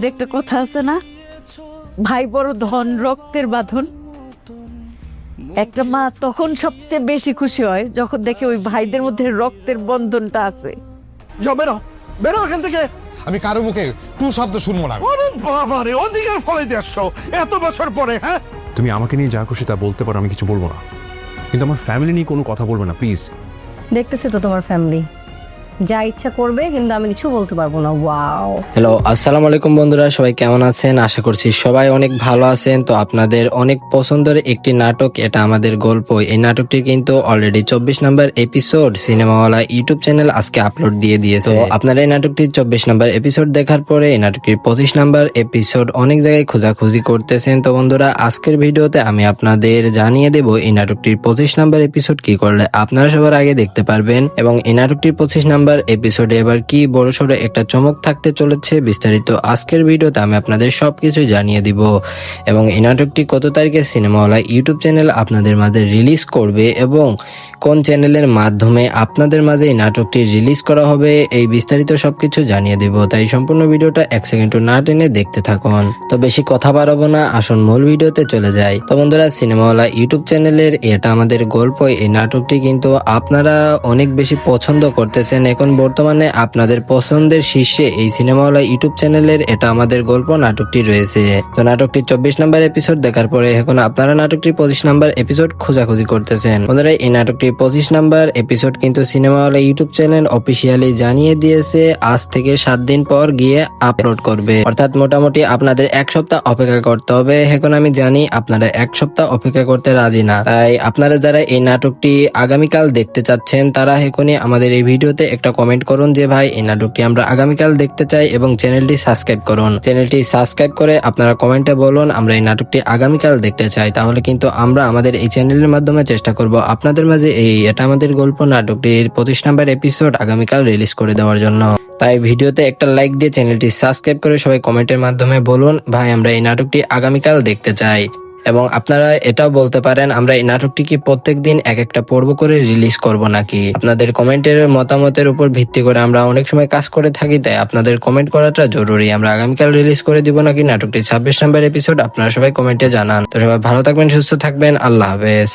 যে একটা কথা আছে না, ভাই বড় ধন রক্তের বাঁধন। একটা মা তখন সবচেয়ে বেশি খুশি হয় যখন দেখে ওই ভাইদের মধ্যে রক্তের বন্ধনটা আছে। যাও, বেরো বেরো এখান থেকে। আমি কারো মুখে টু শব্দ শুনবো না। ওরে বাবা রে, ওদিকে ফলে দিয়ে আসছো এত বছর পরে। হ্যাঁ, তুমি আমাকে নিয়ে যা খুশি তা বলতে পারো, আমি কিছু বলবো না, কিন্তু আমার ফ্যামিলি নিয়ে কোনো কথা বলবে না প্লিজ। দেখতেছি তো তোমার ফ্যামিলি যা ইচ্ছা করবে, কিন্তু আমি কিছু বলতে পারবো না। ওয়াও। হ্যালো, আসসালামু আলাইকুম বন্ধুরা, সবাই কেমন আছেন? আশা করছি সবাই অনেক ভালো আছেন। তো আপনাদের অনেক পছন্দের একটি নাটক, এটা আমাদের গল্প। এই নাটকটির কিন্তু অলরেডি 24 নম্বর এপিসোড সিনেমাওয়ালা ইউটিউব চ্যানেল আজকে আপলোড দিয়ে দিয়েছে। তো আপনারা এই নাটকটির 24 নম্বর এপিসোড দেখার পরে এই নাটকটির 25 নম্বর এপিসোড অনেক জায়গায় খোঁজাখুঁজি করতেছেন। তো বন্ধুরা, আজকের ভিডিওতে আমি আপনাদের জানিয়ে দেব এই নাটকটির 25 নম্বর এপিসোড কি করলে আপনারা সবার আগে দেখতে পারবেন, এবং এই নাটকটির 25 নম্বর এপিসোডে এবার কি বড়সড় একটা চমক থাকতে চলেছে বিস্তারিত আজকের ভিডিওতে আমি আপনাদের সবকিছু জানিয়ে দিব। এবং এই নাটকটি কত তারিখে সিনেমাওয়ালা ইউটিউব চ্যানেল আপনাদের মাঝে রিলিজ করবে এবং কোন চ্যানেলের মাধ্যমে আপনাদের মাঝে এই নাটকটি রিলিজ করা হবে, এই বিস্তারিত সবকিছু জানিয়ে দেব। তাই সম্পূর্ণ ভিডিওটা 1 সেকেন্ড না টেনে দেখতে থাকুন। তো বেশি কথা বাড়াবো না, আসুন মূল ভিডিওতে চলে যাই। তো বন্ধুরা, সিনেমাওয়ালা ইউটিউব চ্যানেলের এটা আমাদের গল্প, এই নাটকটি কিন্তু আপনারা অনেক বেশি পছন্দ করতেছেন। এখন বর্তমানে আপনাদের পছন্দের শীর্ষে এই সিনেমাওয়ালা ইউটিউব চ্যানেলের এটা আমাদের গল্প নাটকটি রয়েছে। তো নাটকটি 24 নম্বর এপিসোড দেখার পরে এখন আপনারা নাটকটির 25 নম্বর এপিসোড খোঁজাখুঁজি করতেছেন। বন্ধুরা, এই নাটকটি 25 নম্বর এপিসোড কিন্তু সিনেমাওয়ালা ইউটিউব চ্যানেল অফিসিয়ালি জানিয়ে দিয়েছে আজ থেকে 7 দিন পর গিয়ে আপলোড করবে, অর্থাৎ মোটামুটি আপনাদের 1 সপ্তাহ অপেক্ষা করতে হবে। এখন আমি জানি আপনারা 1 সপ্তাহ অপেক্ষা করতে রাজি না, তাই আপনারা যারা এই নাটকটি আগামীকাল দেখতে চাচ্ছেন তারা এখনই আমাদের এই ভিডিওতে একটা কমেন্ট করুন যে ভাই এই নাটকটি আমরা আগামীকাল দেখতে চাই, এবং চ্যানেলটি সাবস্ক্রাইব করুন। চ্যানেলটি সাবস্ক্রাইব করে আপনারা কমেন্টে বলুন আমরা এই নাটকটি আগামীকাল দেখতে চাই। তাহলে কিন্তু আমরা আমাদের এই চ্যানেলের মাধ্যমে চেষ্টা করব আপনাদের মাঝে এই এটা আমাদের গল্প নাটকটির 25 নম্বর এপিসোড আগামীকাল রিলিজ করে দেওয়ার জন্য। তাই ভিডিওতে একটা লাইক দিয়ে চ্যানেলটি সাবস্ক্রাইব করে সবাই কমেন্টের মাধ্যমে বলুন ভাই আমরা এই নাটকটি আগামীকাল দেখতে চাই। এবং আপনারা এটাও বলতে পারেন আমরা এই নাটকটি কি প্রত্যেকদিন এক একটা পর্ব করে রিলিজ করব নাকি। আপনাদের কমেন্টের মতামতের উপর ভিত্তি করে আমরা অনেক সময় কাজ করে থাকি, তাই আপনাদের কমেন্ট করাটা জরুরি। আমরা আগামীকাল রিলিজ করে দিব নাকি নাটকটি 26 নম্বর এপিসোড আপনারা সবাই কমেন্টে জানান। তো সবাই ভালো থাকবেন, সুস্থ থাকবেন, আল্লাহ হাফেজ।